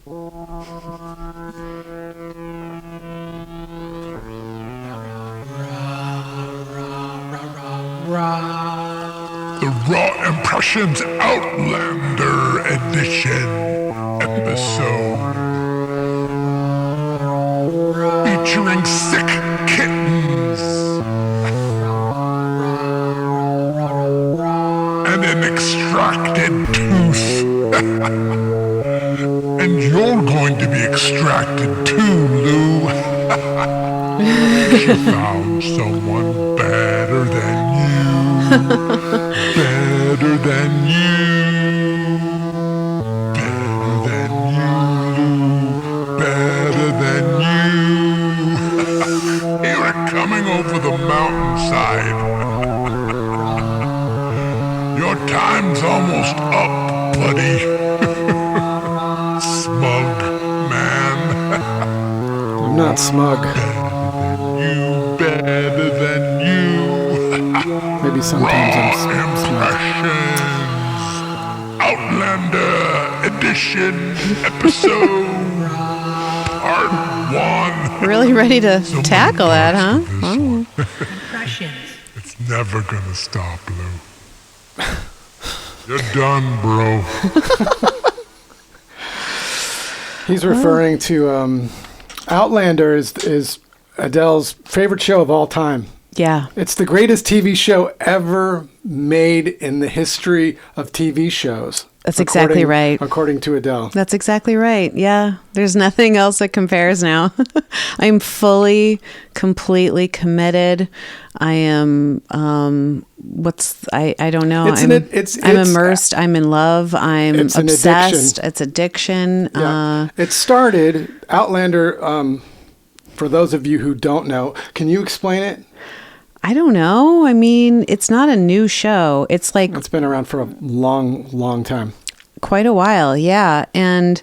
The Raw Impressions Outlander edition episode featuring sick kittens and an extracted tooth. And you're going to be extracted too, Lou. She found someone better than you. Better than you. Better than you. Better than you. Hear it coming over the mountainside. Your time's almost up, buddy. Smug man. I'm not smug. Better than you. Maybe sometimes I'm smug. Outlander edition episode part 1. Really ready to tackle that, huh? Oh. It's never gonna stop, Lou. You're done, bro. He's referring to Outlander is Adele's favorite show of all time. Yeah. It's the greatest TV show ever made in the history of TV shows. That's exactly right. According to Adele. That's exactly right. Yeah. There's nothing else that compares now. I'm fully, completely committed. I am, I don't know. I'm immersed. I'm in love. I'm obsessed. It's addiction. Yeah. It started, Outlander, for those of you who don't know, can you explain it? I don't know. I mean, it's not a new show. It's like... It's been around for a long, long time. Quite a while, yeah. And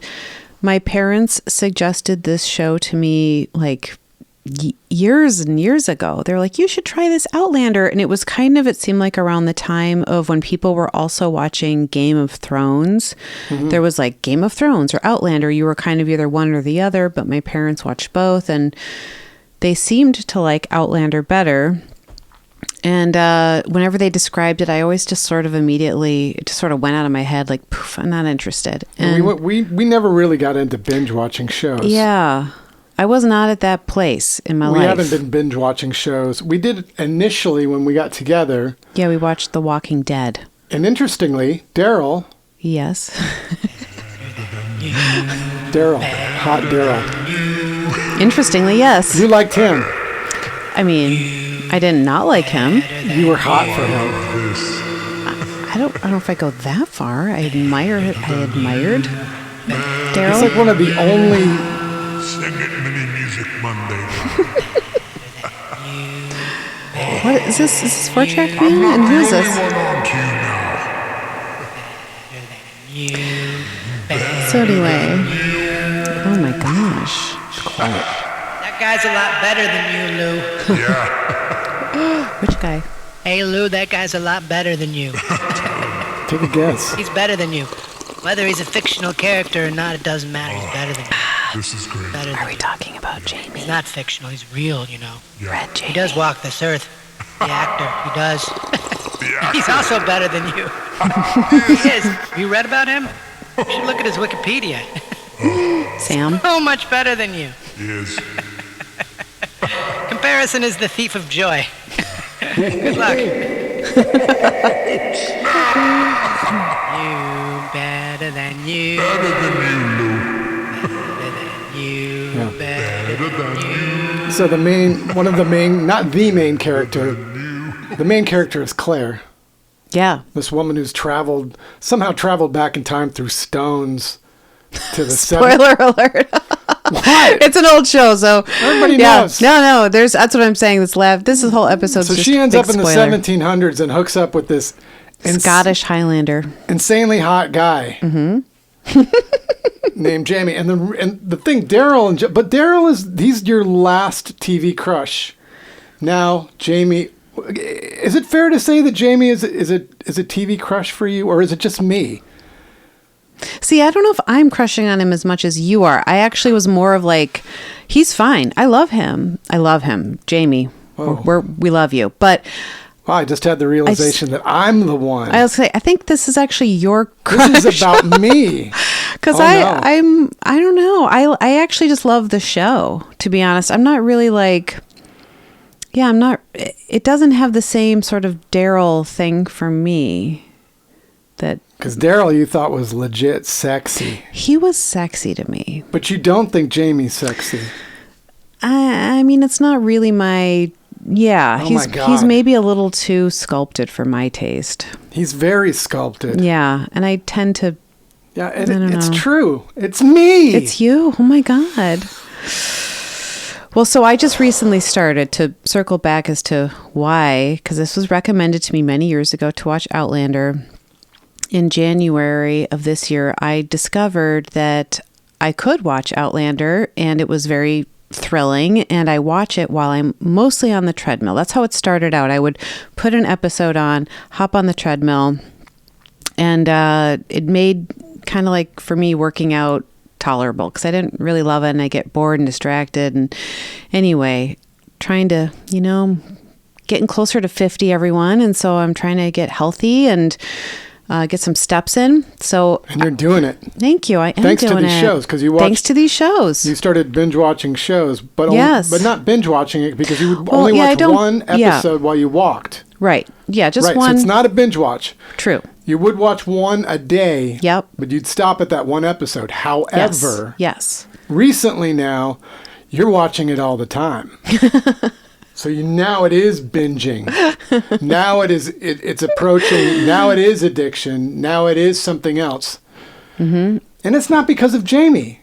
my parents suggested this show to me like years and years ago. They're like, you should try this Outlander. And it was kind of, it seemed like around the time of when people were also watching Game of Thrones. Mm-hmm. There was like Game of Thrones or Outlander. You were kind of either one or the other, but my parents watched both. And they seemed to like Outlander better. And whenever they described it, I always just sort of immediately, it just sort of went out of my head like, poof, I'm not interested. And we never really got into binge watching shows. Yeah. I was not at that place in my life. We haven't been binge watching shows. We did initially when we got together. Yeah, we watched The Walking Dead. And interestingly, Daryl. Yes. Daryl. Hot Daryl. Interestingly, yes. You liked him. I mean... I did not like him. You were hot for him. I don't know if I go that far. I admired Daryl. It's like one of the only... Sing it Mini Music Monday. What is this? Is this 4-track man? And who is this? So anyway. Oh my gosh. Quiet. That guy's a lot better than you, Lou. Yeah. Which guy? Hey, Lou, that guy's a lot better than you. Take a guess. He's better than you. Whether he's a fictional character or not, it doesn't matter. He's better than you. This is great. Are we talking about Jamie? He's not fictional. He's real, you know. Yeah. Red Jamie. He does walk this earth. The actor. He does. The actor. He's also better than you. He is. Have you read about him? You should look at his Wikipedia. Sam? So much better than you. He is. Comparison is the thief of joy. Good luck. You better than you. Better than you, Lou. Better than you. Yeah. Better than you. So not the main character. The main character is Claire. Yeah. This woman who's somehow traveled back in time through stones to the Spoiler alert. What? It's an old show, so everybody knows. No, that's what I'm saying. This whole episode. So she ends up in the 1700s and hooks up with this Scottish Highlander, insanely hot guy named Jamie. And the thing, Daryl he's your last TV crush. Now, Jamie, is it fair to say that Jamie is a TV crush for you, or is it just me? See, I don't know if I'm crushing on him as much as you are. I actually was more of like, he's fine. I love him. Jamie, we love you. But Wow, I just had the realization that I'm the one. I'll say, I think this is actually your crush. This is about me. Because no. I don't know. I actually just love the show, to be honest. I'm not really like, I'm not, it doesn't have the same sort of Daryl thing for me. Because Daryl you thought was legit sexy. He was sexy to me. But you don't think Jamie's sexy. I mean, it's not really my... Yeah, Oh my God. he's maybe a little too sculpted for my taste. He's very sculpted. Yeah, and I tend to... Yeah, and I don't it's know. true. It's me. It's you. Oh my God. Well, so I just recently started to circle back as to why, because this was recommended to me many years ago to watch Outlander. In January of this year, I discovered that I could watch Outlander, and it was very thrilling, and I watch it while I'm mostly on the treadmill. That's how it started out. I would put an episode on, hop on the treadmill, and it made kind of like, for me, working out tolerable because I didn't really love it, and I get bored and distracted. And anyway, trying to, getting closer to 50, everyone, and so I'm trying to get healthy and get some steps in. So, and you're doing it. Thank you. I am Thanks doing to these it. shows, because you watched. Thanks to these shows. You started binge watching shows, but but not binge watching it because you would only watch one episode while you walked. Right. Yeah, just one. So it's not a binge watch. True. You would watch one a day. Yep. But you'd stop at that one episode. However, yes. Recently now, you're watching it all the time. So now it is binging. Now it's approaching. Now it is addiction. Now it is something else. Mm-hmm. And it's not because of Jamie.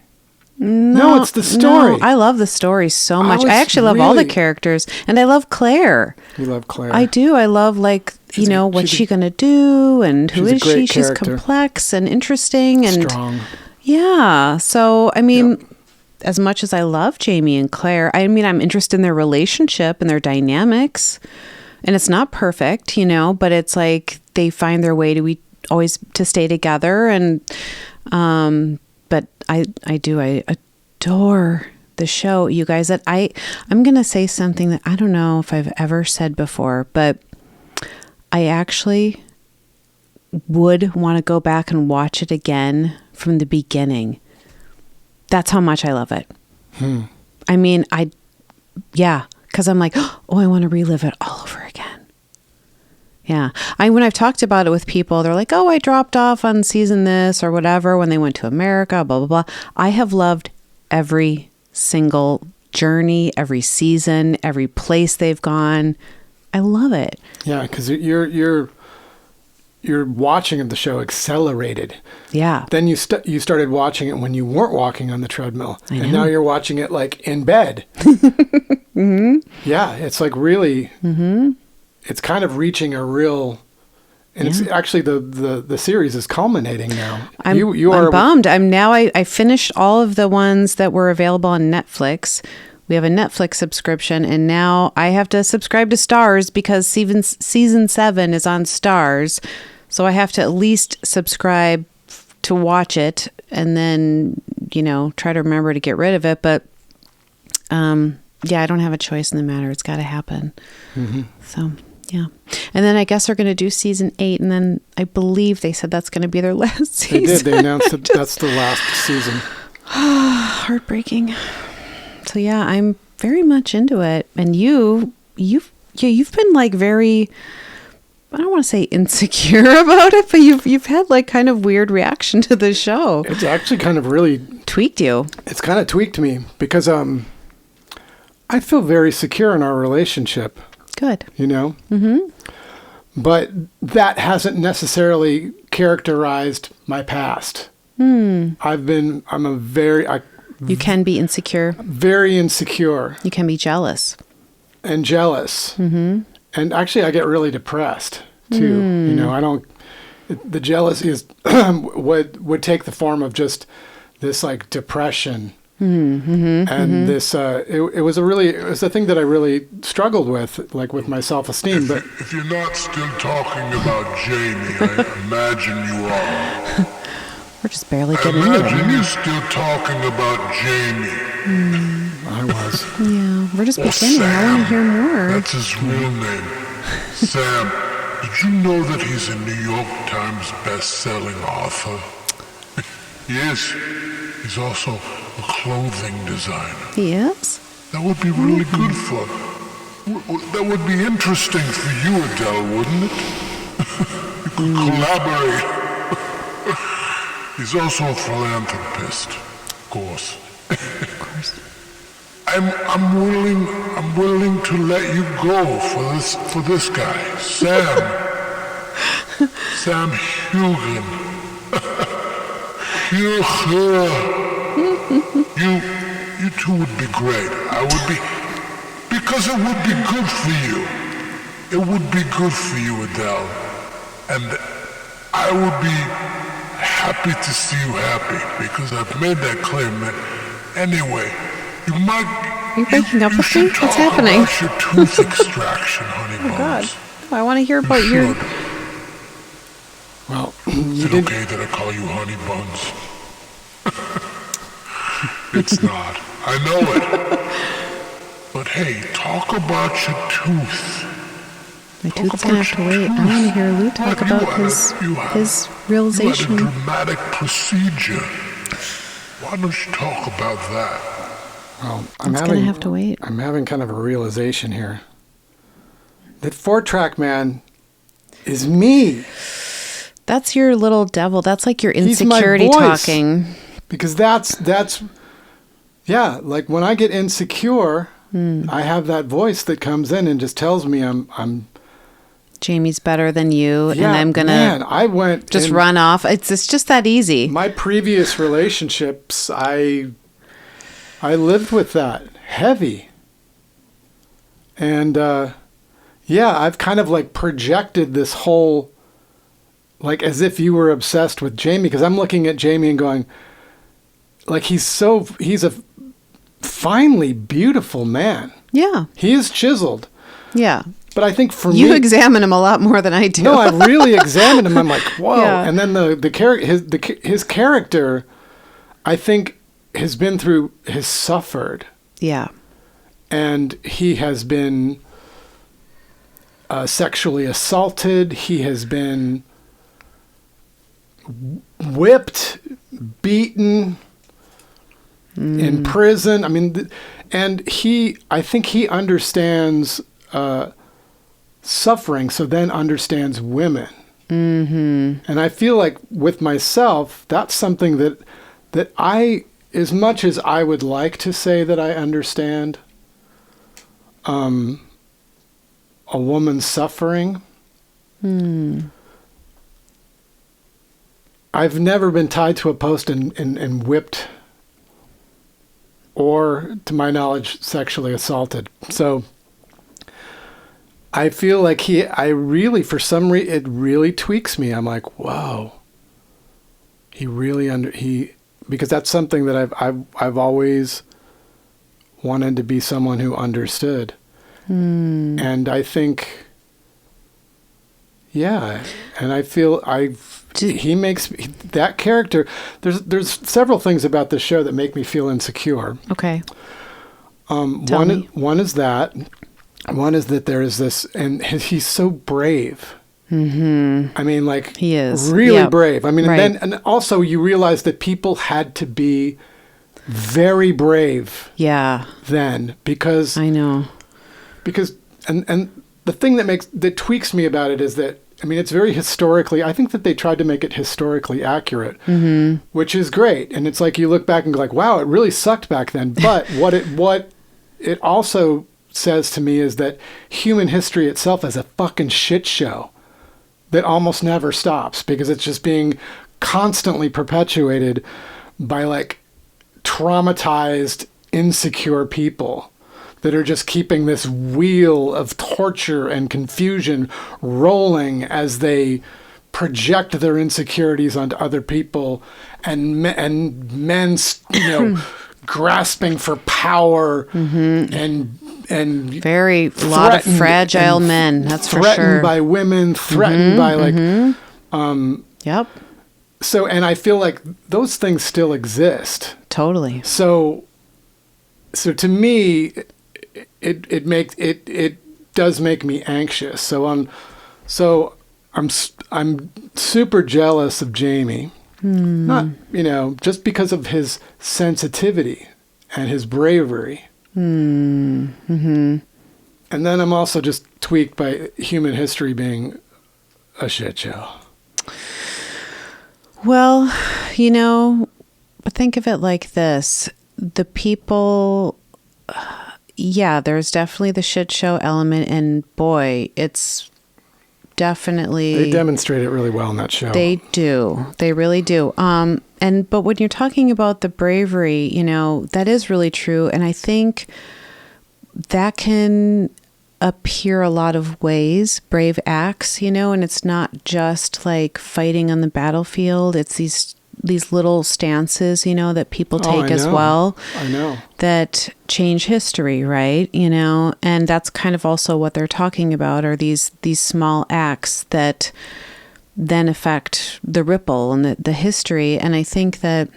No, it's the story. No, I love the story so much. I actually love all the characters, and I love Claire. You love Claire. I do. I love what's she gonna do, and who is she? She's complex and interesting and strong. Yeah. So I mean. Yep. As much as I love Jamie and Claire, I mean, I'm interested in their relationship and their dynamics, and it's not perfect, but it's like they find their way to stay together. And, but I adore the show, you guys. That I'm going to say something that I don't know if I've ever said before, but I actually would want to go back and watch it again from the beginning. That's how much I love it. I mean, because I'm like, oh, I want to relive it all over again. Yeah. When I've talked about it with people, they're like, oh, I dropped off on season this or whatever when they went to America, blah, blah, blah. I have loved every single journey, every season, every place they've gone. I love it. Yeah, because your watching of the show accelerated. Yeah. Then you started watching it when you weren't walking on the treadmill. I know. And now you're watching it like in bed. Mm-hmm. Yeah, it's like really, it's kind of reaching a real, and it's actually the series is culminating now. I'm bummed. I finished all of the ones that were available on Netflix. We have a Netflix subscription, and now I have to subscribe to Stars because season 7 is on Stars. So I have to at least subscribe to watch it and then, try to remember to get rid of it. But, I don't have a choice in the matter. It's got to happen. Mm-hmm. So, yeah. And then I guess they're going to do season 8, and then I believe they said that's going to be their last season. They did. They announced that that's the last season. Heartbreaking. So yeah, I'm very much into it. And you've been like very, I don't want to say insecure about it, but you've had like kind of weird reaction to the show. It's actually kind of really tweaked you. It's kind of tweaked me because I feel very secure in our relationship. Good. Mm-hmm. But that hasn't necessarily characterized my past. You can be insecure. Very insecure. You can be jealous. And jealous. Mm-hmm. And actually, I get really depressed, too. The jealousy is would take the form of just this, like, depression. Mm-hmm. And this, it was a thing that I really struggled with, like, with my self-esteem. But if you're not still talking about Jamie, I imagine you are. We're just barely getting into Imagine it. you're still talking about Jamie. I was. Yeah, we're just Or beginning. I want to Sam. hear more. That's his real name. Sam, did you know that he's a New York Times best-selling author? He is. He's also a clothing designer. He is? That would be really good for... That would be interesting for you, Adele, wouldn't it? You could collaborate. He's also a philanthropist, of course. Of course. I'm willing to let you go for this guy, Sam. Sam Hugan. You two would be great. I would be, because it would be good for you. It would be good for you, Adele. And I would be happy to see you happy, because I've made that clear, man. Anyway, you might... Are you breaking up you with should me? What's talk happening? about your tooth extraction, honey Oh, God. buns. Oh, I want to hear about You your... should. Well, Is you it did. okay that I call you honey buns? It's not. I know it. But hey, talk about your tooth. My Talk tooth's going to about have to your wait. I tooth. want to hear Lou talk Like about you had his a realization. dramatic procedure. Why don't you talk about that? Well, It's going to have to wait. I'm having kind of a realization here. That 4-track man is me. That's your little devil. That's like your He's my insecurity voice. talking. Because that's yeah, like when I get insecure, I have that voice that comes in and just tells me I'm Jamie's better than you, yeah, and I'm going man, to I went just in run off. It's just that easy. my previous relationships, I lived with that heavy. And yeah, I've kind of like projected this whole, like as if you were obsessed with Jamie, because I'm looking at Jamie and going, like he's a finely beautiful man. Yeah. He is chiseled. Yeah. But I think for You me, examine him a lot more than I do. no, I really examined him. I'm like, whoa. Yeah. And then his character, I think, has suffered. Yeah. And he has been sexually assaulted. He has been whipped, beaten, in prison. I mean, and I think he understands suffering, so then understands women. Mm-hmm. And I feel like with myself, that's something that I, as much as I would like to say that I understand a woman's suffering, I've never been tied to a post and whipped or, to my knowledge, sexually assaulted. So I feel like for some reason, it really tweaks me. I'm like, whoa. Because that's something that I've always wanted to be someone who understood. And I think, yeah, and I feel he makes that character. There's several things about this show that make me feel insecure. Okay. One is that. One is that there is this, and he's so brave. Mm-hmm. I mean, like He is. really Yep. brave. I mean, Right. and also you realize that people had to be very brave Yeah. then because I know. and the thing that tweaks me about it is that, I mean, it's very historically, I think that they tried to make it historically accurate, which is great. And it's like you look back and go like, wow, it really sucked back then. But what it also says to me is that human history itself is a fucking shit show that almost never stops, because it's just being constantly perpetuated by like traumatized, insecure people that are just keeping this wheel of torture and confusion rolling as they project their insecurities onto other people, and men's, grasping for power and Very lot of fragile men. That's for sure. Threatened by women, threatened by like, Yep. and I feel like those things still exist. Totally. So to me, it does make me anxious. So I'm super jealous of Jamie, not, just because of his sensitivity and his bravery. And then I'm also just tweaked by human history being a shit show. Well, but think of it like this. The people, there's definitely the shit show element, and boy, it's definitely... They demonstrate it really well in that show. They do. They really do. But when you're talking about the bravery, that is really true. And I think that can appear a lot of ways, brave acts, and it's not just like fighting on the battlefield. It's these little stances, that people take as well. I know. That change history, right? And that's kind of also what they're talking about, are these small acts that then affect the ripple and the history. And I think that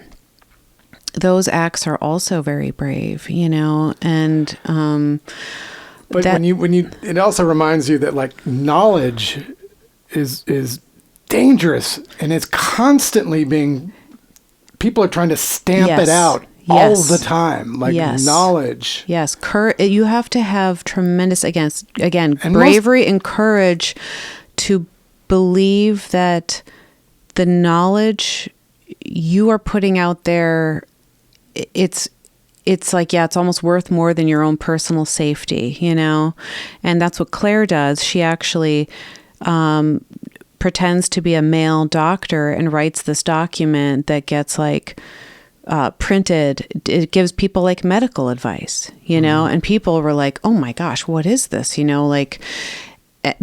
those acts are also very brave, and but when you it also reminds you that like knowledge is dangerous, and it's constantly people are trying to stamp it out all the time, like knowledge. Yes. You have to have tremendous, bravery and courage to believe that the knowledge you are putting out there, it's like, it's almost worth more than your own personal safety, and that's what Claire does. She actually pretends to be a male doctor and writes this document that gets printed. It gives people like medical advice, and people were like, oh my gosh, what is this?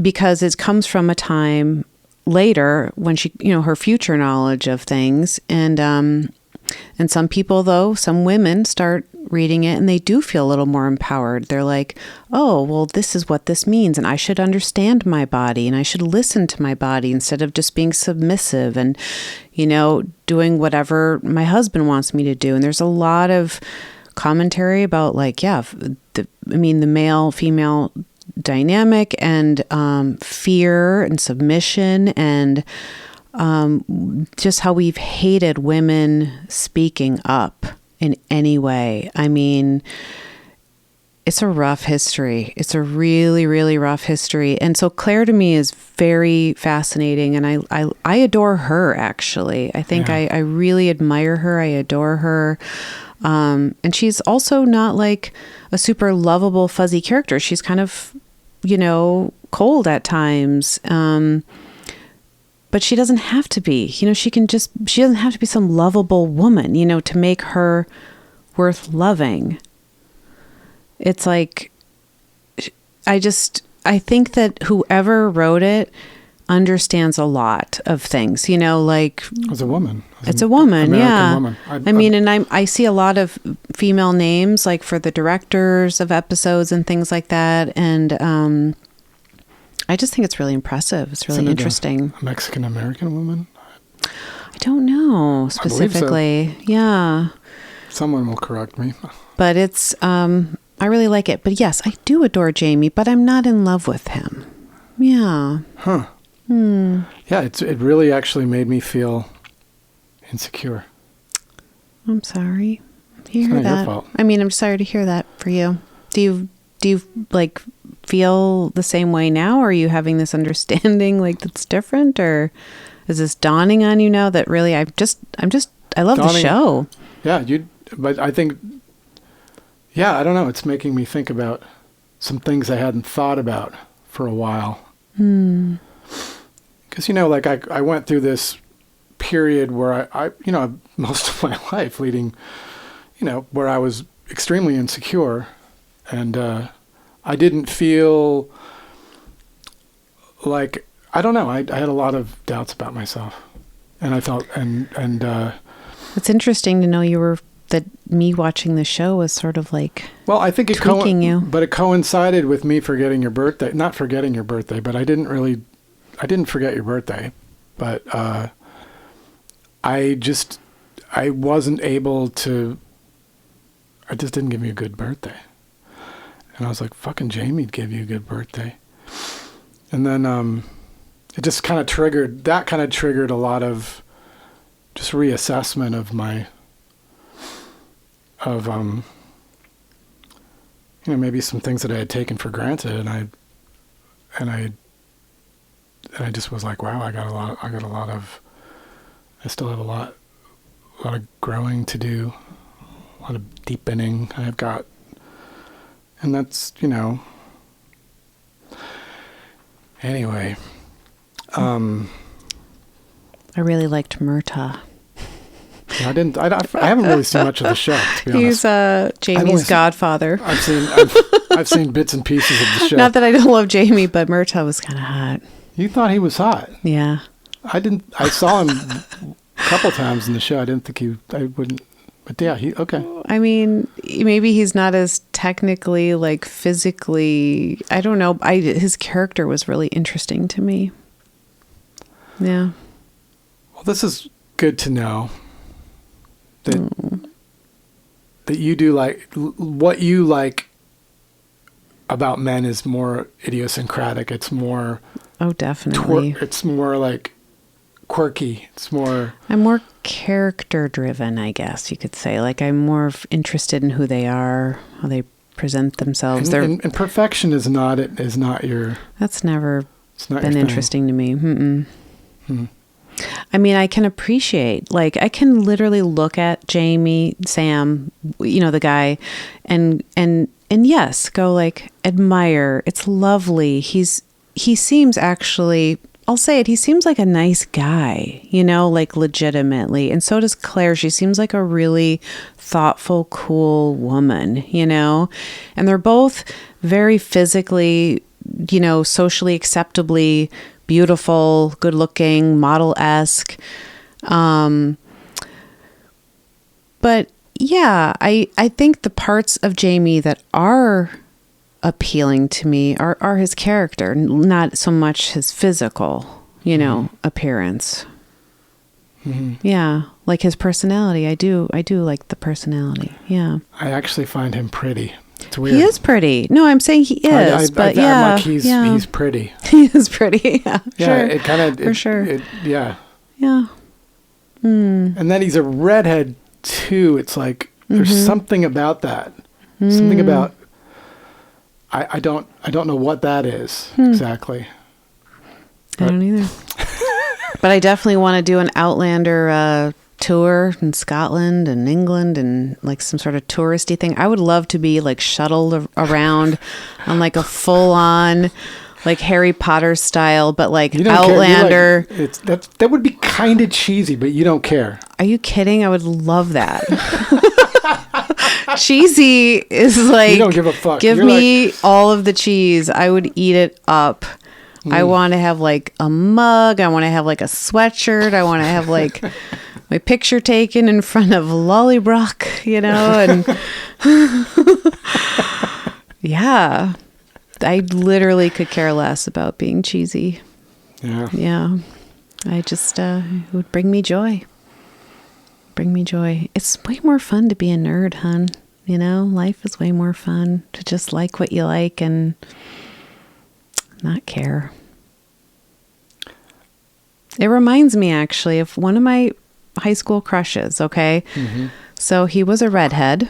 Because it comes from a time later when she, her future knowledge of things. And some people, though, some women start reading it and they do feel a little more empowered. They're like, oh, well, this is what this means. And I should understand my body and I should listen to my body instead of just being submissive and, doing whatever my husband wants me to do. And there's a lot of commentary about the male-female dynamic and fear and submission and just how we've hated women speaking up in any way. I mean, it's a rough history. It's a really, really rough history. And so Claire to me is very fascinating. And I adore her, actually. I think I really admire her. I adore her. And she's also not like a super lovable, fuzzy character. She's kind of, cold at times. But she doesn't have to be, she doesn't have to be some lovable woman, to make her worth loving. It's like, I think that whoever wrote it understands a lot of things, As a woman. It's a woman, American woman. And I see a lot of female names, like for the directors of episodes and things like that. And, I just think it's really impressive. It's really interesting. A Mexican American woman? I don't know specifically. I believe so. Yeah. Someone will correct me. But it's, I really like it. But yes, I do adore Jamie, but I'm not in love with him. Yeah. Huh. Yeah, it really actually made me feel insecure. I'm sorry. Hear it's not that. your fault. I mean, I'm sorry to hear that for you. Do you like feel the same way now, or are you having this understanding that's different, or is this dawning on you now that really I love the show? Yeah, but I think, I don't know. It's making me think about some things I hadn't thought about for a while. Because, I went through this period where I most of my life leading, where I was extremely insecure, and I didn't feel like, I don't know, I had a lot of doubts about myself, and I felt, and it's interesting to know that me watching the show was sort of like, well, I think tweaking you. But it coincided with me forgetting your birthday, not forgetting your birthday, but I didn't forget your birthday, but I wasn't able to, I just didn't give me a good birthday. And I was like, fucking Jamie'd give you a good birthday. And then it just kind of triggered a lot of just reassessment of maybe some things that I had taken for granted. And I just was like, wow, I still have a lot of growing to do, a lot of deepening I've got. And that's, anyway. I really liked Murtaugh. I haven't really seen much of the show, to be He's Jamie's godfather. I've seen bits and pieces of the show. Not that I don't love Jamie, but Murtaugh was kind of hot. You thought he was hot? Yeah. I saw him a couple times in the show. I didn't think I wouldn't. But yeah, okay. I mean, maybe he's not as technically, like, physically, I don't know. His character was really interesting to me. Yeah. Well, this is good to know that you do like, what you like about men is more idiosyncratic. It's more... Oh, definitely. It's more like quirky. I'm more character driven, I guess you could say. Like, I'm more interested in who they are, how they present themselves. And perfection is not your... That's never been interesting to me. I mean, I can appreciate, like, I can literally look at Sam, the guy, and yes, go like, admire. It's lovely. He seems actually, I'll say it, he seems like a nice guy, like, legitimately. And so does Claire. She seems like a really thoughtful, cool woman, and they're both very physically, socially acceptably beautiful, good looking, model-esque. But yeah, I think the parts of Jamie that are appealing to me are his character, not so much his physical, appearance. Mm-hmm. Yeah, like his personality. I do like the personality. Yeah. I actually find him pretty. It's weird. He is pretty. No, I'm saying he is, but yeah, I'm like, he's pretty. He is pretty. Yeah, yeah, sure. It kind of for sure. Yeah. And then he's a redhead too. It's like there's something about that. Something about I don't know what that is exactly. I don't either. But I definitely want to do an Outlander tour in Scotland and England and like some sort of touristy thing. I would love to be like shuttled around on like a full on like Harry Potter style, but like Outlander. That would be kind of cheesy, but you don't care. Are you kidding? I would love that. Cheesy is like, you don't give a fuck. Give me all of the cheese. I would eat it up. I want to have like a mug. I want to have like a sweatshirt. I want to have like my picture taken in front of Lollybrock, and yeah, I literally could care less about being cheesy. Yeah. I just, it would bring me joy. It's way more fun to be a nerd, hun. Life is way more fun to just like what you like and not care. It reminds me actually of one of my high school crushes, okay? So he was a redhead.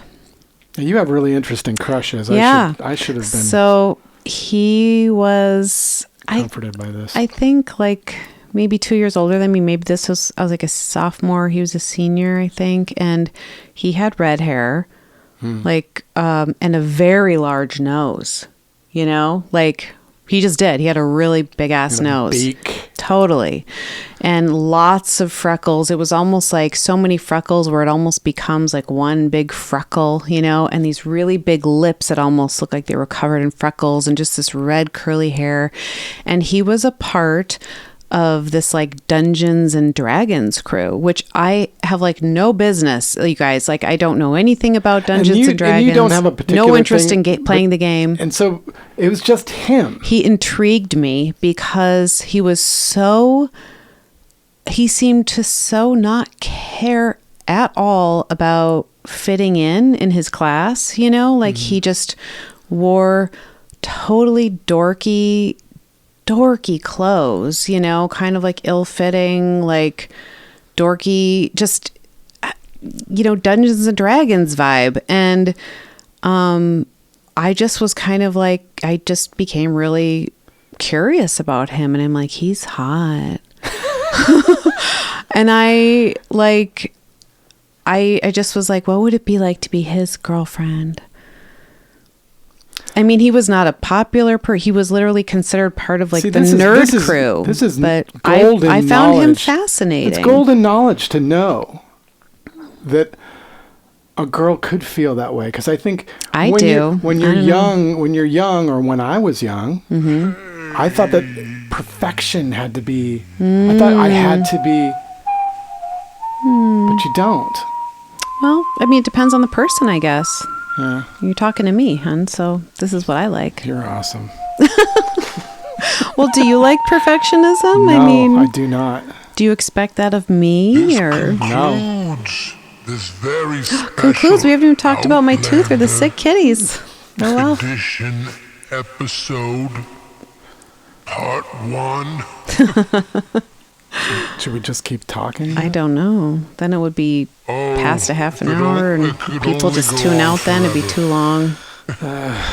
You have really interesting crushes. Yeah. I should have been So he was comforted by this. I think like maybe 2 years older than me. Maybe I was like a sophomore. He was a senior, I think. And he had red hair, like, and a very large nose, like he just did. He had a really big ass nose. Beak. Totally. And lots of freckles. It was almost like so many freckles where it almost becomes like one big freckle, and these really big lips that almost look like they were covered in freckles and just this red curly hair. And he was a part of this like Dungeons and Dragons crew, which I have like no business, you guys. Like I don't know anything about Dungeons and Dragons. And you don't have a particular no interest thing, in playing the game. And so it was just him. He intrigued me because he was so he seemed to so not care at all about fitting in his class, you know, like he just wore totally dorky clothes, you know, kind of like ill-fitting, like dorky, just, you know, Dungeons and Dragons vibe. And I just was kind of like, I just became really curious about him, and I'm like, he's hot. And I just was like, what would it be like to be his girlfriend? I mean, he was not a popular he was literally considered part of like the nerd crew. This is but golden I found him knowledge. fascinating. It's golden knowledge to know that a girl could feel that way. Because I think when you're young, or when I was young, I thought that perfection had to be. I thought I had to be, but you don't. Well, I mean, it depends on the person, I guess. Yeah. You're talking to me, hon, so this is what I like. You're awesome. Well, do you like perfectionism? No, I mean, I do not. Do you expect that of me? This Or concludes this very special concludes? We haven't even talked about my tooth or the sick kitties. Oh well. Tradition episode part 1. Should we just keep talking? I don't know. Then it would be past a half an hour, and people just tune out. Then it'd be too long.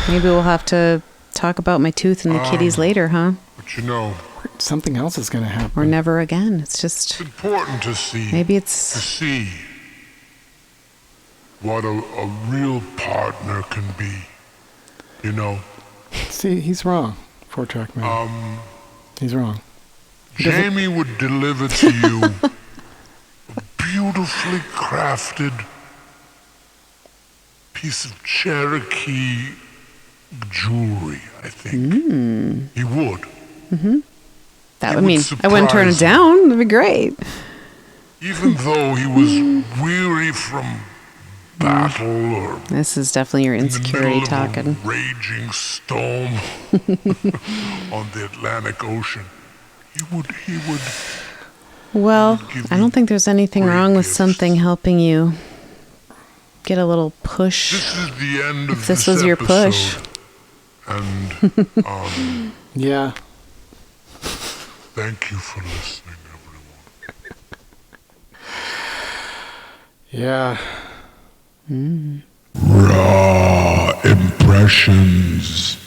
Maybe we'll have to talk about my tooth and the kitties later, huh? But you know, something else is going to happen. Or never again. It's just it's important to see. Maybe to see what a real partner can be. You know. See, he's wrong. 4-track man. He's wrong. Jamie would deliver to you a beautifully crafted piece of Cherokee jewelry, I think. He would. That would mean I wouldn't turn it down. That'd be great. Even though he was weary from battle or this is definitely your insecurity talking. A raging storm on the Atlantic Ocean. He would. Well, I don't think there's anything wrong with something helping you get a little push. This is the end of this was your push. And yeah. Thank you for listening, everyone. Yeah. Raw impressions.